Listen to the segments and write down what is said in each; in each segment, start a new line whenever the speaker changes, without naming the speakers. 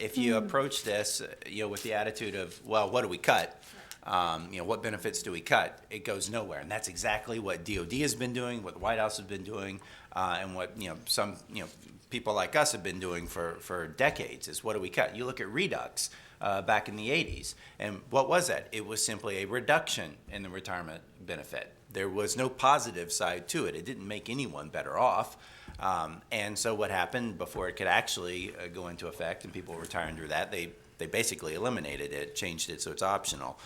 If you approach this, with the attitude of, well, what do we cut? What benefits do we cut? It goes nowhere, and that's exactly what DoD has been doing, what the White House has been doing, and what some people like us have been doing for decades. Is what do we cut? You look at Redux back in the '80s, and what was that? It was simply a reduction in the retirement benefit. There was no positive side to it. It didn't make anyone better off. And so what happened before it could actually go into effect and people retire under that, they basically eliminated it, changed it so it's optional.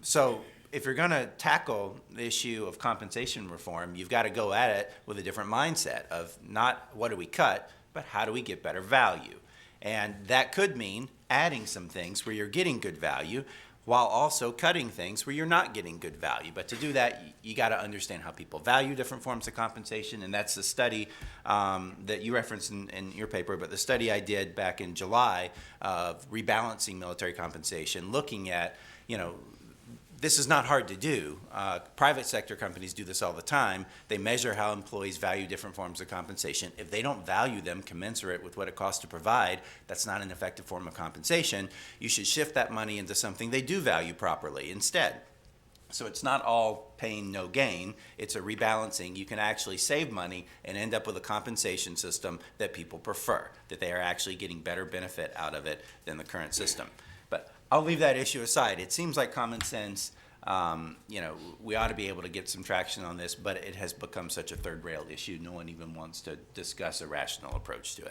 So if you're going to tackle the issue of compensation reform, you've got to go at it with a different mindset of not what do we cut, but how do we get better value. And that could mean adding some things where you're getting good value while also cutting things where you're not getting good value. But to do that, you got to understand how people value different forms of compensation, and that's the study that you referenced in your paper, but the study I did back in July of rebalancing military compensation, looking at, this is not hard to do. Private sector companies do this all the time. They measure how employees value different forms of compensation. If they don't value them commensurate with what it costs to provide, that's not an effective form of compensation. You should shift that money into something they do value properly instead. So it's not all pain, no gain. It's a rebalancing. You can actually save money and end up with a compensation system that people prefer, that they are actually getting better benefit out of it than the current system. But I'll leave that issue aside. It seems like common sense. We ought to be able to get some traction on this, but it has become such a third-rail issue, no one even wants to discuss a rational approach to it.